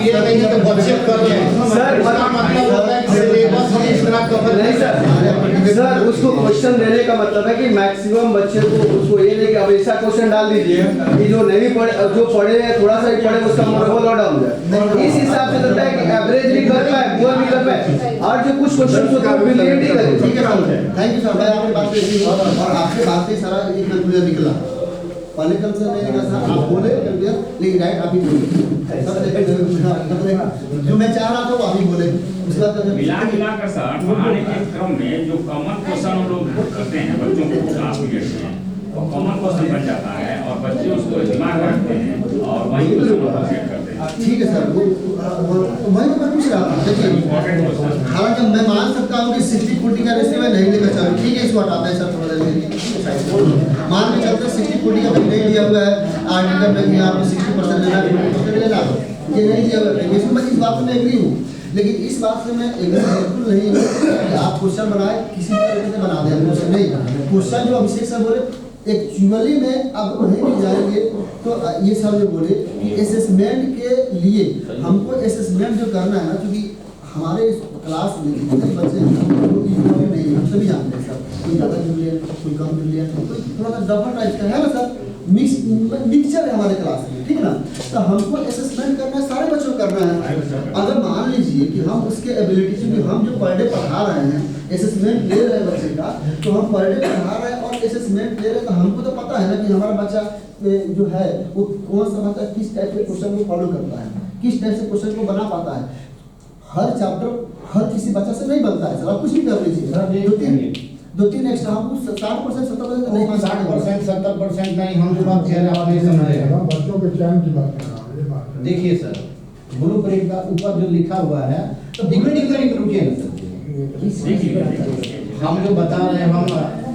ये नहीं है तो बच्चे कर रहे हैं सर, इसका मतलब होता है कि सिलेबस हम इस तरह कवर नहीं सर, उसको क्वेश्चन देने का मतलब है कि मैक्सिमम बच्चे को उसको ये नहीं कि अब ऐसा क्वेश्चन डाल दीजिए कि जो नहीं पढ़े, जो पढ़े थोड़ा सा ही पढ़े उसका मोरल और डाउन जाए। इस हिसाब से चलता है कि एवरेज भी कर पाए, पुअर भी कर पाए, और जो कुछ क्वेश्चन होते हैं ब्रिलियंट ही करे। ठीक है सर, थैंक यू सर। मैं आपकी बात से एग्री हूं और आपके बात से सारा एक कंक्लूजन निकला। पहले कंक्लूजन नहीं निकला सर, आप बोले कंक्लूजन, लेकिन राइट आप ही बोले। जो मैं चाह रहा था वो आप ही बोले। उसके बाद मिलाकर सर पढ़ाने के क्रम में जो कॉमन क्वेश्चन हम लोग करते हैं बच्चों को क्लास पीरियड में, वो कॉमन क्वेश्चन बन जाता है और बच्चे उसको दिमाग में रखते हैं और वही क्वेश्चन सेट करते हैं। ठीक है सर, वही तो मैं पूछ रहा था। देखिए, हालांकि मैं मान सकता हूँ कि 60-40 का रेशियो में नहीं लेकर चलो, ठीक है, इसको हटाते हैं सर थोड़ा देर। मान के चलते 60-40 का नहीं लिया हुआ है, आर्टिकल में भी आपको 60% लेना, 50% लेना, ये नहीं दिया हुआ है। इसमें मैं इस बात में एग्री हूँ, लेकिन इस बात से मैं एग्री बिल्कुल नहीं हूँ कि आप क्वेश्चन बनाए किसी तरीके से बना दें। क्वेश्चन नहीं, क्वेश्चन जो अभिषेक सर बोले एक्चुअली में अब नहीं मिल जाएंगे तो ये सब जो बोले कि असेसमेंट के लिए हमको असेसमेंट जो करना है ना, क्योंकि हमारे क्लास में जितने बच्चे नहीं, हम सभी जानते हैं सर, कोई ज़्यादा ब्रिलियंट, कोई कम ब्रिलियंट, कोई थोड़ा सा डबल टाइप का है ना सर, मिक्सचर है हमारे क्लास में, ठीक है ना। तो हमको असेसमेंट करना है, सारे बच्चों को करना है। अगर मान लीजिए कि हम उसके एबिलिटी, क्योंकि हम जो पर डे पढ़ा रहे हैं, असेसमेंट ले रहे हैं बच्चे का, तो हम पर डे पढ़ा रहे हैं और असेसमेंट ले रहे हैं, तो हमको तो पता है ना कि हमारा बच्चा जो है वो कौन सा बच्चा किस टाइप के क्वेश्चन को फॉलो करता है, किस टाइप से क्वेश्चन को बना पाता है। हर चैप्टर हर किसी बच्चा से नहीं बनता है सर, आप कुछ भी कर लीजिए। दो तीन एक्स्ट्रा हम 60% 70% नहीं, 60% 70% नहीं, हम जो बात कह रहे हैं आप नहीं समझ रहे हैं। बच्चों के चयन की बात कर रहा हूं। देखिए सर, ब्लूप्रिंट का ऊपर जो लिखा हुआ है तो डिग्री रुकिए ना सर, हम जो बता रहे हैं, हम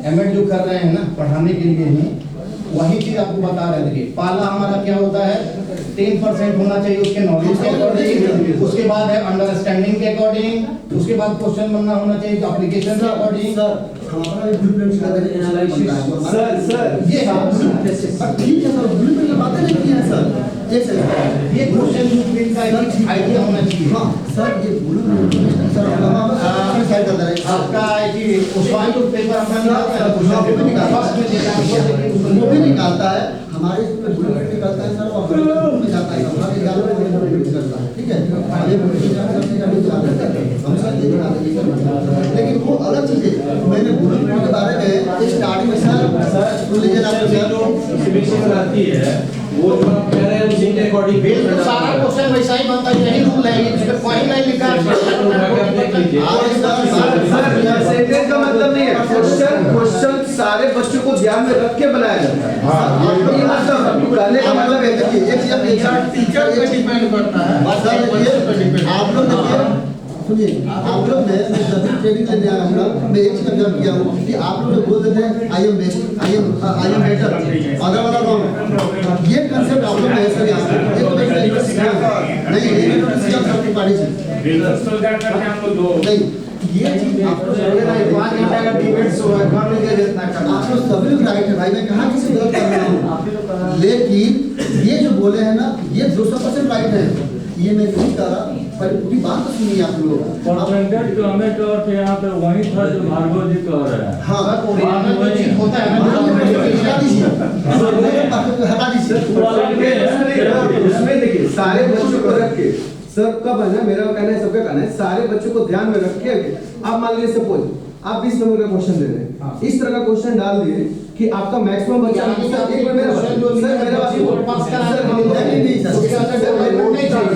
एमएड जो कर रहे हैं ना पढ़ाने के लिए ही, वही चीज आपको बता रहे हैं। देखिए पहला हमारा क्या होता है, 10% होना चाहिए उसके नॉलेज के अकॉर्डिंग, उसके बाद है अंडरस्टैंडिंग के अकॉर्डिंग, उसके बाद क्वेश्चन बनना होना चाहिए एप्लीकेशन के अकॉर्डिंग। हमारा ब्लूप्रिंट का एनालिसिस सर ये ठीक है सर, ब्लूप्रिंट की बातें नहीं की है सर। एक सेकंड, ये क्वेश्चन ब्लूप्रिंट का एक आइडिया होना चाहिए। हाँ सर, ये ब्लूप्रिंट सर आपका कि उसका जो पेपर अपना निकालता है, वो भी निकालता है, हमारे इसमें ब्लूप्रिंट निकालता है सर, और में जाता है हमारे एग्जाम में ब्लूप्रिंट करता है, ठीक है। ये हम सर ये दिखा देंगे, लेकिन वो अलग चीज है। मैंने ब्लूप्रिंट के बारे में स्टार्टिंग में सर सुन लीजिए ना, आती है वो जो आप कह रहे हैं उसी के अकॉर्डिंग बिल्कुल सारा क्वेश्चन वैसा ही बनता है, यही रूल है, इसमें कोई नहीं लिखा है। सेंटेंस का मतलब नहीं है, क्वेश्चन सारे बच्चों को ध्यान में रख के बनाया जाता है। ये मतलब कहने का मतलब है कि टीचर पे डिपेंड करता है। आप लोग देखिए, सुनिए, आप लोग मैं जब भी ट्रेनिंग लेने आया हूँ, मैं एक चीज ऑब्जर्व किया हूँ कि आप लोग जो बोल देते हैं I am best, I am better, other वाला रॉन्ग, ये कंसेप्ट आप लोग नहीं सर यहाँ पे ये तो मैं नहीं, ये तो सीएम सर की पार्टी से नहीं, ये चीज आप लोग 5 घंटा का डिबेट शो है, कौन नहीं जितना करना। आप लोग सभी लोग राइट है भाई, मैं कहाँ किसी गलत कर रहा हूँ, लेकिन ये जो बोले हैं ना ये 200% राइट है, ये मैं नहीं कह रहा, पर पूरी बात तो सुनिए आप लोग। परसेंटेज तो हमें कह थे यहाँ पे वही था जो भार्गव जी कह रहे हैं। हाँ होता है हटा दीजिए। उसमें देखिए सारे बच्चों को रख के सर कब है ना, मेरा कहना है, सबका कहना है, सारे बच्चों को ध्यान में रख के आप मान लीजिए सपोज आप 20 नंबर का क्वेश्चन दे रहे हैं, इस तरह का क्वेश्चन डाल दिए कि आपका मैक्सिमम बच्चा एक मिनट मेरा पास करा सर नहीं सर, उसके अंदर डेवलपमेंट नहीं चाहिए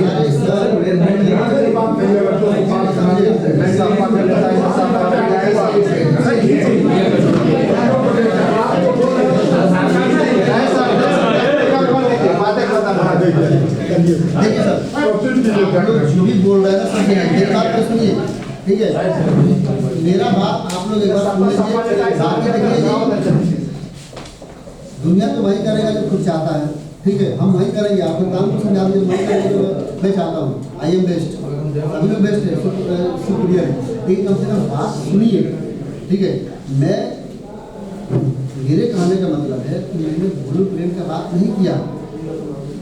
देखिए सर, आप लोग जो भी बोल रहे हैं ना सर, मेरी बात तो सुनिए, ठीक है। मेरा बात आप लोग एक बार सुन लीजिए, बाकी देखिए दुनिया तो वही करेगा जो खुद चाहता है, ठीक है। हम वही करेंगे, आप लोग काम को समझा दीजिए, वही करेंगे जो मैं चाहता हूँ। आई एम बेस्ट, सभी लोग बेस्ट है, सुपीरियर है, लेकिन कम से कम बात सुनिए, ठीक है। मैं मेरे कहने का मतलब है कि मैंने ब्लूप्रिंट का बात नहीं किया,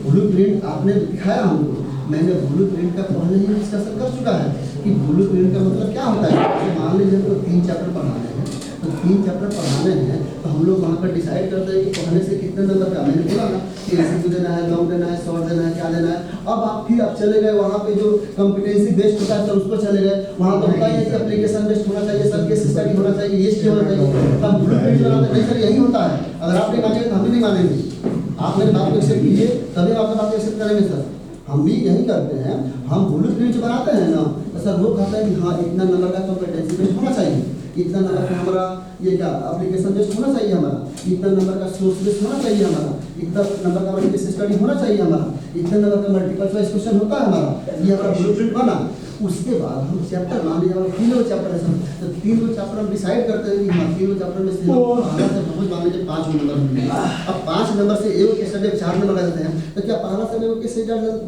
ब्लूप्रिंट आपने दिखाया हमको, मैंने ब्लूप्रिंट का पहले ही डिस्कशन कर चुका है कि ब्लूप्रिंट का मतलब क्या होता है। तो मान लीजिए तो 3 चैप्टर पढ़ाने हैं, तो 3 चैप्टर पढ़ाने हैं तो हम लोग वहाँ पर डिसाइड करते हैं कि पढ़ने से कितने नंबर का, मैंने बोला ना कि एमसीक्यू देना है, लॉन्ग देना है, शॉर्ट देना है, क्या देना है। अब आप चले गए वहाँ पे जो कॉम्पिटेंसी बेस्ड होता है सर उस पर चले गए, वहाँ तो होता ही है कि एप्लीकेशन बेस्ड होना चाहिए सर, केस स्टडी होना चाहिए, ये होना चाहिए। तब ब्लूप्रिंट बनाते नहीं सर, यही होता है। अगर आप नहीं मानेंगे तो हम भी नहीं मानेंगे। आप मेरी बात को एक्सेप्ट कीजिए तभी आपकी बात को एक्सेप्ट करेंगे सर। हम भी यही करते हैं, हम ब्लूप्रिंट जो बनाते हैं ना तो सर वो कहता है कि हाँ इतना नंबर का कॉम्पिटेंसी बेस्ड होना चाहिए, इतना नंबर का हमारा ये क्या एप्लीकेशन बेस्ड होना चाहिए हमारा, इतना नंबर का सोर्स बेस्ड होना चाहिए हमारा, इतना नंबर का हमारा केस स्टडी होना चाहिए हमारा, इतना नंबर का मल्टीपल चॉइस क्वेश्चन होता है हमारा, ये हमारा ब्लूप्रिंट बना। उसके बाद हम चैप्टर मान लीजिए हमारा 3 चैप्टर है सर, तो 3 चैप्टर हम डिसाइड करते हैं कि हाँ 3 चैप्टर में से पहला से रोज मान लीजिए 5 नंबर मिलेंगे। अब 5 नंबर से एक केस स्टडी 4 नंबर का देते हैं, तो क्या पहला से एक केस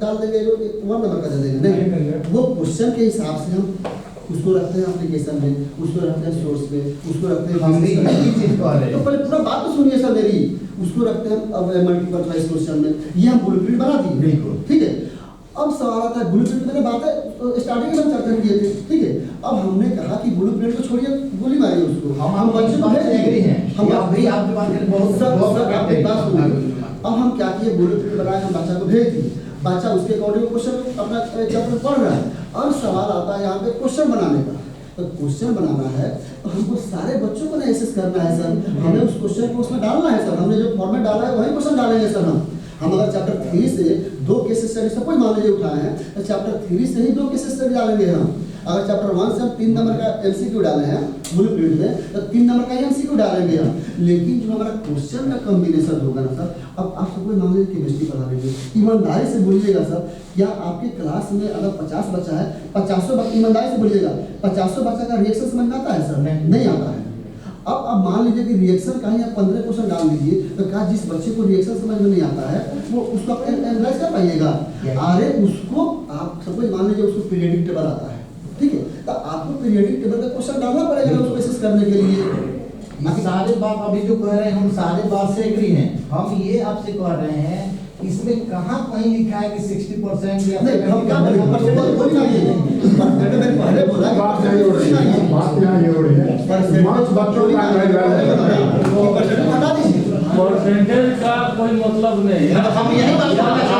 डाल देंगे, 1 नंबर का दे देंगे? नहीं, वो क्वेश्चन के हिसाब से हम उसको रखते हैं एप्लीकेशन में, उसको रखते हैं सोर्स में, उसको रखते हैं हम भी यही चीज कह रहे तो हैं। पहले पूरा बात तो सुनिए सर मेरी, उसको रखते हैं अब मल्टीपल चॉइस क्वेश्चन में, ये हम ब्लूप्रिंट बना दिए। बिल्कुल। ठीक है, अब सवाल आता है ब्लूप्रिंट, मैंने बातें स्टार्टिंग में हम चर्चा किए थे। ठीक है, अब हमने कहा कि ब्लूप्रिंट को छोड़िए, गोली मारिए उसको, हम बच्चे को भेज एग्री हैं, हम हम भी आपकी बात करें बहुत सब आपकी बात सुनिए। अब हम क्या किए, ब्लूप्रिंट बनाए, हम बच्चा को भेज दिए, बच्चा उसके अकॉर्डिंग क्वेश्चन अपना चैप्टर पढ़ रहा है। अब सवाल आता है यहाँ पे क्वेश्चन बनाने का, तो क्वेश्चन बनाना है तो हमको सारे बच्चों को एसेस करना है सर, हमें उस क्वेश्चन को उसमें डालना है सर, हमने जो फॉर्मेट डाला है वही क्वेश्चन डालेंगे सर। हम अगर चैप्टर 3 से 2 केस स्टडी सपोज मान लीजिए उठाए हैं, तो चैप्टर 3 से ही 2 केस स्टडी डालेंगे हम। अगर चैप्टर 1 से हम 3 नंबर का एमसीक्यू डाले हैं ब्लूप्रिंट में, तो 3 नंबर का एमसीक्यू डालेंगे हम। लेकिन जो हमारा क्वेश्चन का कॉम्बिनेशन होगा ना सर, अब आप सबको मान लीजिए केमिस्ट्री पढ़ा रहे हैं, ईमानदारी से बोलिएगा सर, क्या आपके क्लास में अगर 50 बच्चा है, 50 ईमानदारी से बोलिएगा 50 बच्चा का रिएक्शन समझ में आता है सर? नहीं आता है। अब मान लीजिए कि रिएक्शन का ही आप 15 क्वेश्चन डाल दीजिए, तो क्या जिस बच्चे को रिएक्शन समझ में नहीं आता है वो उसको आप एनालाइज कर पाइएगा? अरे उसको आप सपोज मान लीजिए उसको पीरियडिक टेबल आता है, ठीक है, तो आपको पीरियडिक टेबल का क्वेश्चन डालना पड़ेगा उसको एसेस करने के लिए। सारे बात अभी जो कह रहे हैं हम सारे बात से एग्री हैं। हम ये आपसे कह रहे हैं इसमें कहाँ कहीं लिखा है कि 60% या नहीं, हम क्या बोले परसेंटेज बोल ना ये परसेंटेज मैंने पहले बोला कि बात नहीं हो रही है, बात यहाँ ये हो रही है। मार्क्स बच्चों का परसेंटेज हटा दीजिए। परसेंटेज का कोई मतलब नहीं है। हम यही बात कर रहे हैं।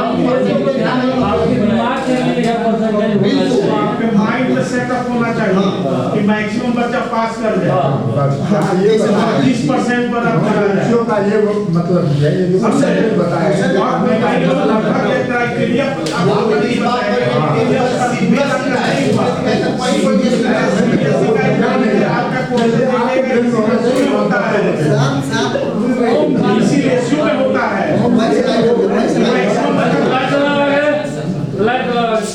आपके दिमाग के लिए यह परसेंटेज आपके माइंड में सेटअप होना चाहिए कि मैक्सिमम बच्चा पास कर जाए। ये 30% पर आप करा जाए। बच्चों का ये मतलब है, ये जो परसेंटेज बताया आप बताइए लगभग एक क्राइटेरिया आपको नहीं बताएगा। आपका कोई होता है इसी रेशियो में होता है। मैक्सिमम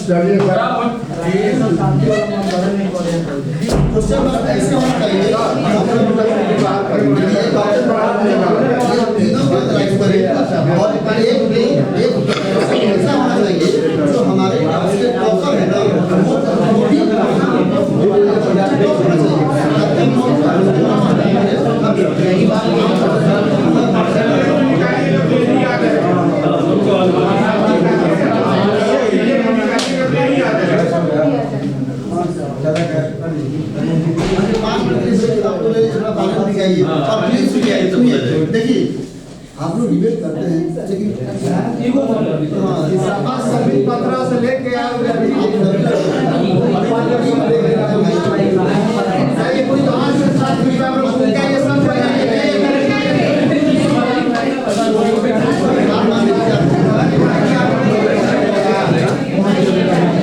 चलिए क्वेश्चन मतलब ऐसे होना चाहिए और एक ऐसा होना चाहिए जो हमारे क्लास के टॉपर है ना वो भी यही देखिए आप लोग डिबेट करते हैं लेकिन सभी 15 से लेके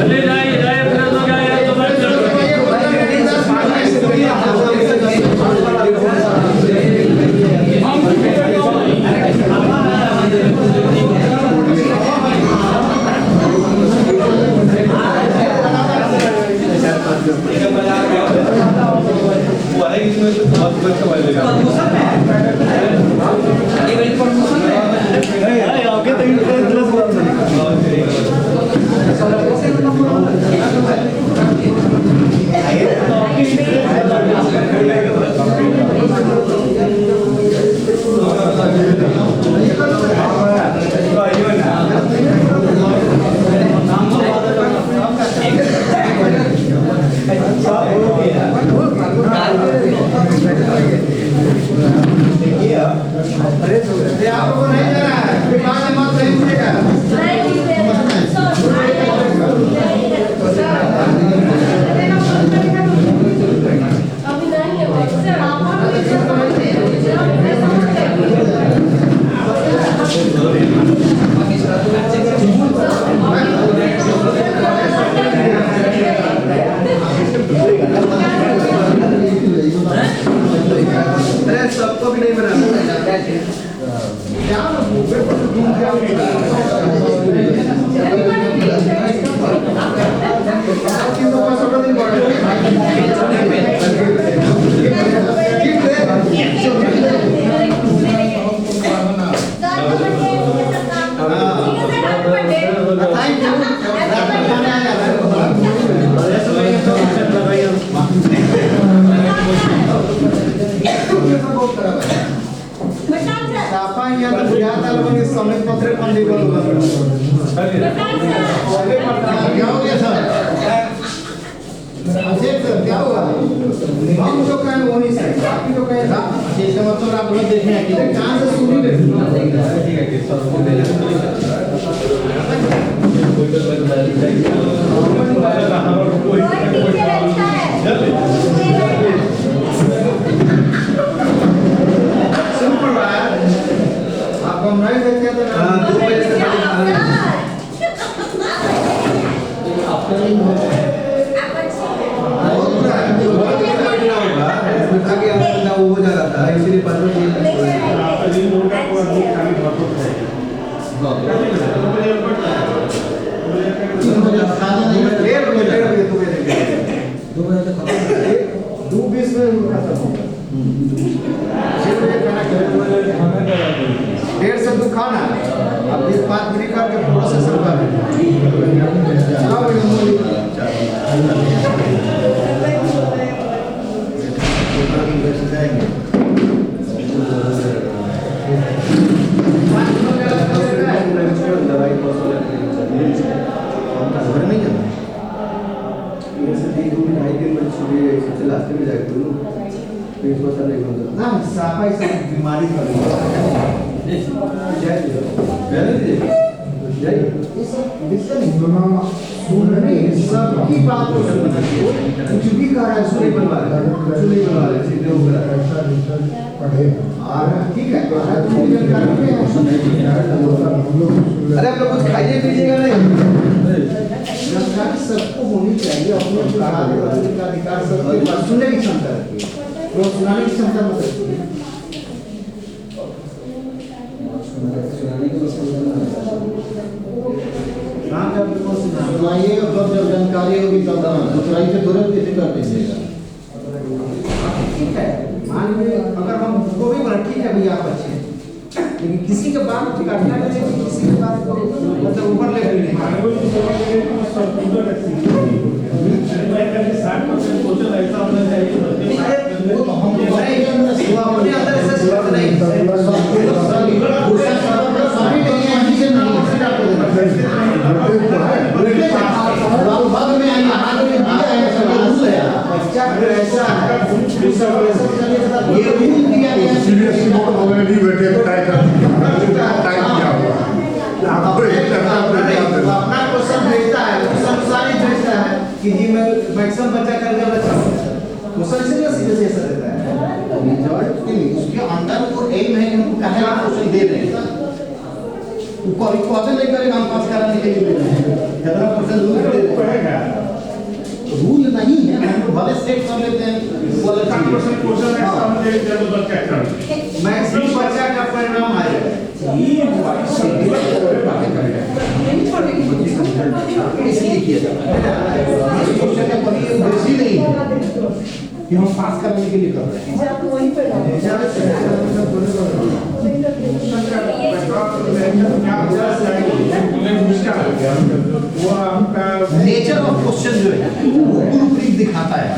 चले जाइए आप ये समय पत्र पंडित को क्या हो गया सर? अजय सर क्या हुआ? हम जो कहें वो नहीं सही, बाकी जो कहें इसका मतलब आप लोग देखें कि कहाँ से सुनी रहे सिंपल है, आप हम नहीं देखते तो 2 बजे से वो हो जाता था इसलिए पता नहीं डेढ़ से 2 खाना अब 5 मिनट करके प्रोसेसर कर बीमारी सबकी बात को कुछ भी कह रहा है सुनी बनवा रहे सीधे हो गया ठीक है अरे आप लोग कुछ खाइए पीजिएगा नहीं जानकारी सबको होनी चाहिए अपने अधिकार सबके पास सुनने की क्षमता रखिए वो सुनाने की क्षमता मत रखिए सुनाइए और जब जानकारी होगी तब दूसराई से तुरंत किसी कर दीजिएगा। ठीक है मान लीजिए अगर हम को भी बोला ठीक है भैया आप अच्छे हैं लेकिन किसी के बात काटना नहीं किसी के बात को मतलब ऊपर ले नहीं अपने अंदर ऐसा सोच नहीं बाद में आइए बच्चा ऐसा है ये रूल दिया गया सीरियसली मोड ऑलरेडी बैठे टाइप किया हुआ अपना क्वेश्चन भेजता है क्वेश्चन सारी भेजता है कि जी मैं मैक्सिमम बच्चा कर दिया बच्चा क्वेश्चन इसलिए सीधे से ऐसा देता है उसके अंदर वो एम है कि हमको कहे क्वेश्चन दे रहे हैं वो कभी कभी नहीं करेगा हम पास कराने के लिए दे रहे हैं कितना परसेंट रूल दे रहे हैं रूल नहीं है हम भले सेट कर लेते हैं मैक्सिमम बच्चा का परिणाम आएगा इसलिए किया जाता है क्वेश्चन का कभी उद्देश्य नहीं है कि हम पास करने के लिए कर रहे हैं नेचर ऑफ क्वेश्चन जो है वो प्रूफ दिखाता है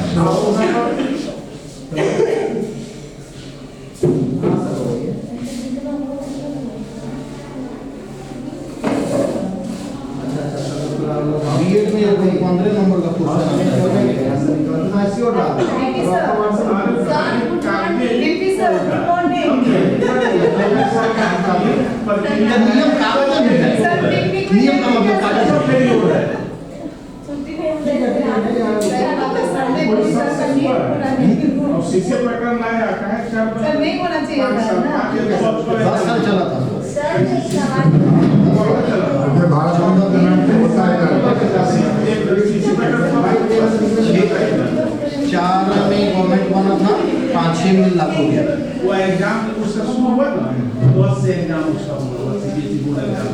बीएड में 15 नंबर का क्वेश्चन नियम कागज में है नियम का मतलब कागज पे हो रहा है शीशे पकड़ लाया कहे सर नहीं होना चाहिए 10 साल चला था भारत होता है 4 में गवर्नमेंट बना था 5-6 में लागू हो गया वो एग्जाम उसका शुरू हुआ ना 10 से एग्जाम उसका हुआ सीबीएसई बोर्ड एग्जाम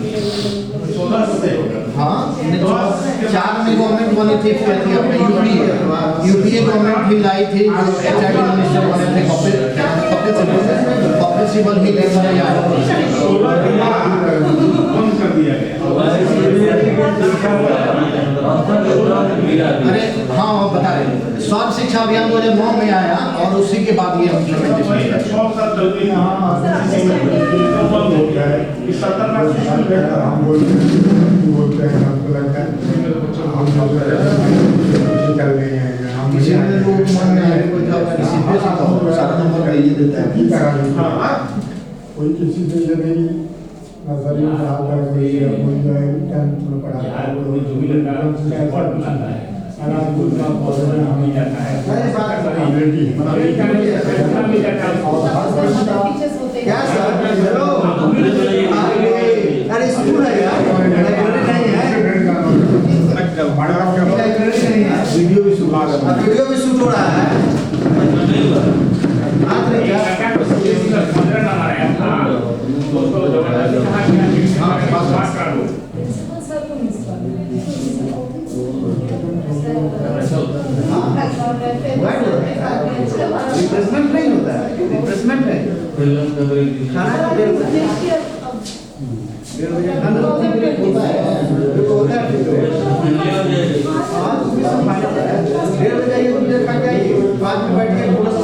16 से हाँ 4 में गवर्नमेंट गवर्नमेंट बनी थी क्या थी अपने यूपीए गवर्नमेंट भी लाई थी जो एचआईडी मिनिस्टर बने थे कपिल सिब्बल ही लेकर आए कम कर दिया गया। अरे हाँ वो बता रहे स्वास्थ्य शिक्षा अभियान 2009 में आया और उसी के बाद ये इम्प्लीमेंटेशन हम बोलते हैं हमको लगता है हम चल रहे हैं किसी ने लोग मन में आए कोई था किसी पे सारा नंबर दे देता है कोई किसी से ये नहीं नजरिया पढ़ाता है कोई जो है 10th में पढ़ाता है कोई क्या सर हेलो अरे स्कूल है यार वीडियो भी शुरू वीडियो भी शूट हो रहा है हाथ नहीं क्या रिप्लेसमेंट नहीं होता है रिप्लेसमेंट है खाना का 1:30 बजे 1:30 बजे खाना होता है 1:30 बजे आइए मुझे खा के आइए 5 मिनट बैठ के थोड़ा सा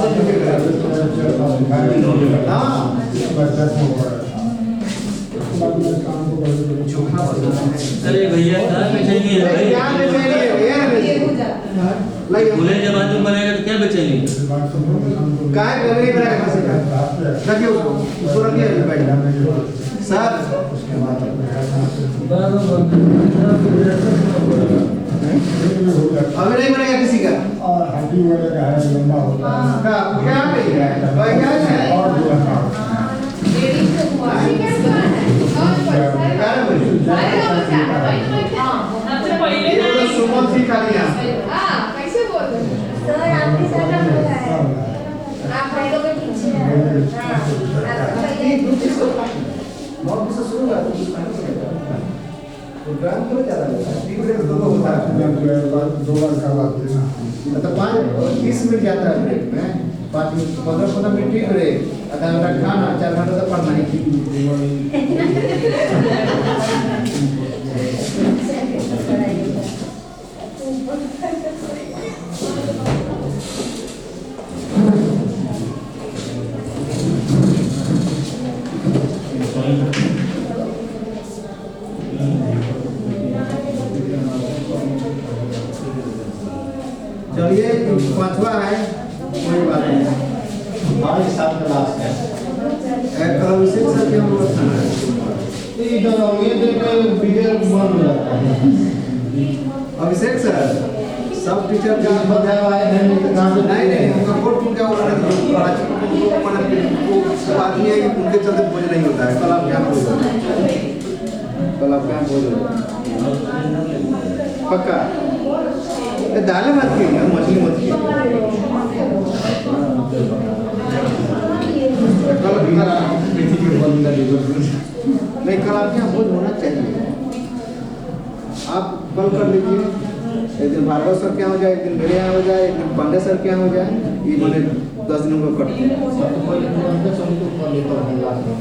अरे भैया कहाँ बेचेंगे भाई? क्या बेचेंगे खुले जमाने में बनेगा तो क्या बेचेंगे? काय नहीं बनाएगा किसी का रखिए उसको रखिए बैठ सर अभी नहीं बनेगा किसी का और हड्डी वगैरह है लंबा होता है क्या क्या है और जो सुमन सी कालिया कैसे बोल रहे हैं सर आपके साथ हम लोग आए आप भाई लोग के पीछे हैं बहुत से शुरू कर प्रोग्राम क्यों चला रहा है ब्रेक तो होता है 2 बार करवाते हैं ना मतलब 5-30 मिनट जाता है ब्रेक में 5 मिनट 15 मिनट ही ब्रेक आधा घंटा खाना 4 घंटा तो पढ़ना चलिए 5वां है कोई बात नहीं हमारे साथ क्लास है कल सर के हम लोग इधर ये देख वीडियो बंद हो जाता है अभिषेक सर सब टीचर का बताया हुआ है नहीं उनका कोर्ट उनका बात ये है कि उनके चलते बोझ नहीं होता है कल आप क्या बोल पक्का दाल मत खिए मछली मत खिए नहीं कल आपके यहाँ भोज होना चाहिए आप कल कर लीजिए एक दिन भार्गव सर के यहाँ हो जाए एक दिन मेरे यहाँ हो जाए एक दिन पांडे सर के यहाँ हो जाए ये मैंने 10 दिनों का कट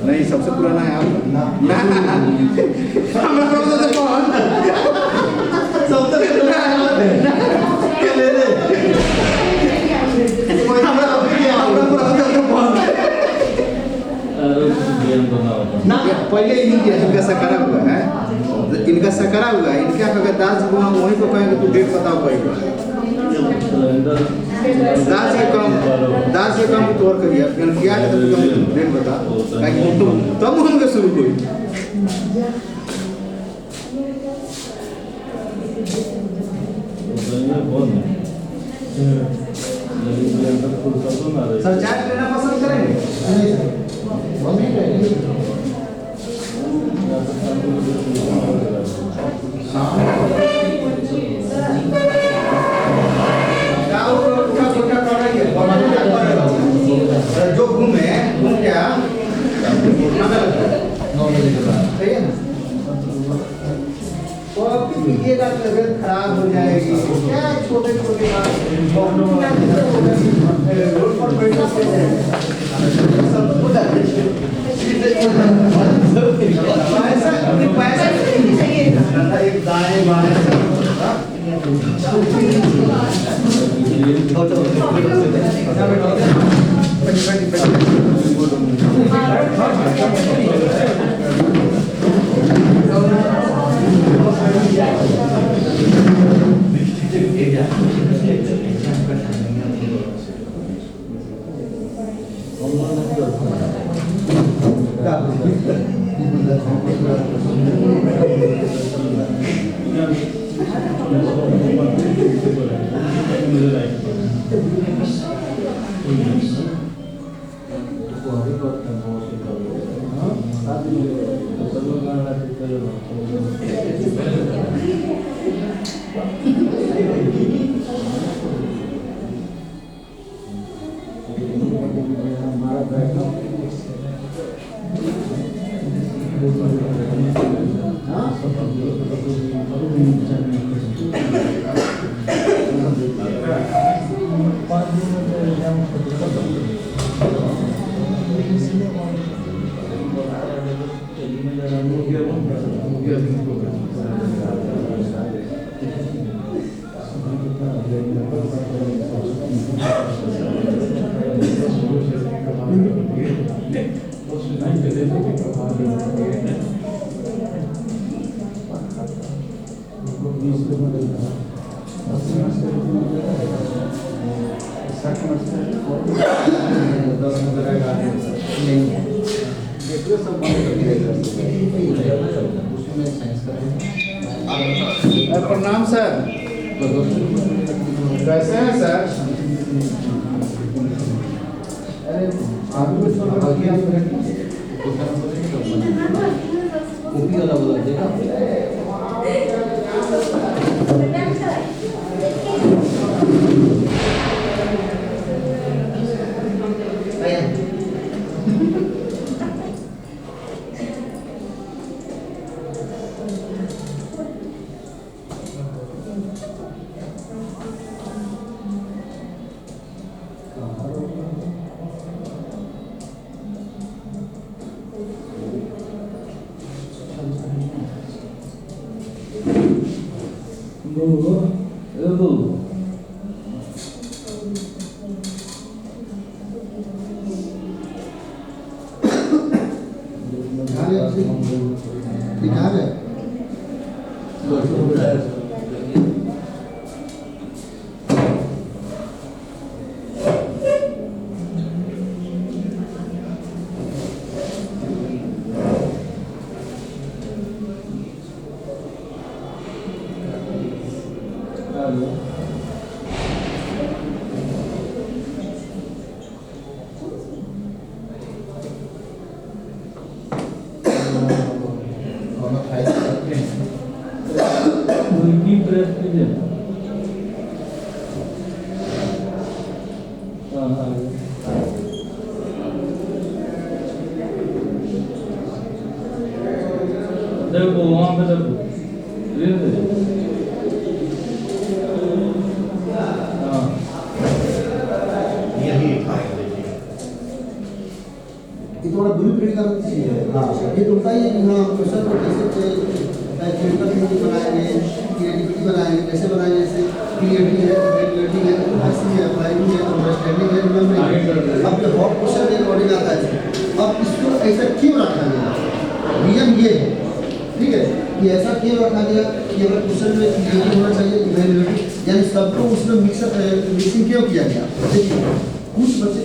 नहीं सबसे पुराना है आप ना पहले इनका सकरा हुआ है इनका सकरा हुआ है इनका अगर दास जी को हम वहीं पर कहेंगे तो डेट बताओ कहेगा दास के काम तोड़ करिए फिर क्या है तो डेट बता ताकि तब हम शुरू कोई सर चाय लेना पसंद करेंगे जो घूमे घूम क्या सही है ना तो आपकी पीलिएगा तबीयत खराब हो जाएगी क्या छोटे छोटे रोड पर बैठे पैसा एक दाएं बाएं प्रणाम सर, कैसे हैं सर? अरे आप कुछ बाकी आप कॉपी वाला बोला देगा देखो वहाँ पे देखो ये तो बड़ा ब्लूप्रिंट का चीज है। हाँ, ये तो बताइए कि हाँ क्वेश्चन को कैसे क्रिटिकल थिंकिंग बनाएंगे, क्रिएटिविटी बनाएंगे, कैसे बनाएंगे, जैसे क्रिएटिविटी है, क्रिएटिविटी है, ऐसी है, अप्लाइंग है, अंडरस्टैंडिंग है, रिमेंबरिंग। अब ये हॉट क्वेश्चन के अकॉर्डिंग आता है। अब इसको ऐसा क्यों रखा गया? रीजन ये है, ठीक है, कि ऐसा क्यों रखा गया कि अगर क्वेश्चन में क्रिएटिव होना चाहिए, इवैल्यूएटिव, यानी सबको उसमें मिक्सिंग क्यों किया गया? देखिए कुछ बच्चे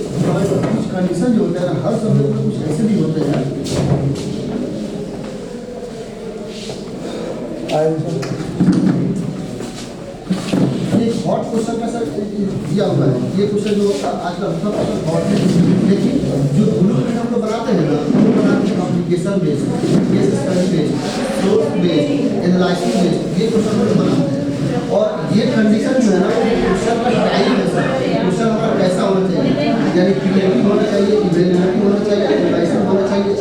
कुछ कंडीशन जो होते हैं ना, हर सब्जेक्ट में कुछ ऐसे भी होते हैं। ये हॉट क्वेश्चन का सर दिया हुआ है, ये क्वेश्चन जो आज का सब क्वेश्चन हॉट है, लेकिन जो ब्लूप्रिंट हम लोग बनाते हैं ना, वो बनाते हैं communication based, case study based, source based, analysis based, ये क्वेश्चन हम लोग बनाते हैं। और ये कंडीशन जो है ना, क्वेश्चन का टाइप है सर, क्वेश्चन हमारा कैसा होना चाहिए, यानी क्रिएटिव होना चाहिए, इवैल्यूएटिव होना चाहिए, एनालाइसिस होना चाहिए,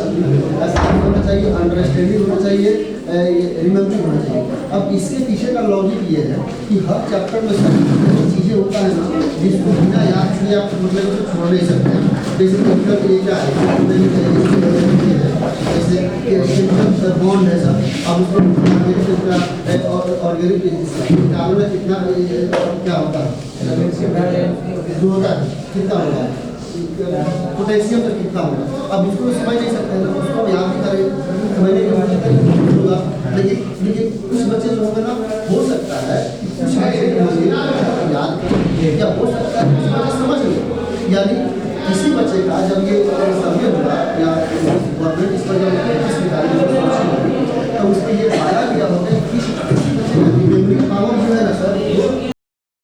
होना चाहिए, अंडरस्टैंडिंग होना चाहिए, रिमेंबरिंग होना चाहिए। अब इसके पीछे का लॉजिक ये है कि हर चैप्टर में सब चीज़ें होता है ना जिसको बिना याद किए आप मतलब उसको छोड़ नहीं सकते हैं। जैसे कंप्यूटर ये क्या है, जैसे बॉन्ड है सर, अब उसको ऑर्गेनिक निकालने में कितना क्या होता है, जो होता है कितना होगा, पोटेशियम का कितना होगा, अब उसको समझ नहीं सकते हैं, उसको याद भी करें समझने की कोशिश होगा। लेकिन कुछ बच्चे जो होंगे ना, हो सकता है कुछ बच्चे याद करें या हो सकता है कुछ बच्चे समझ लें। यानी किसी बच्चे का जब ये सर्वे होगा या गवर्नमेंट इस पर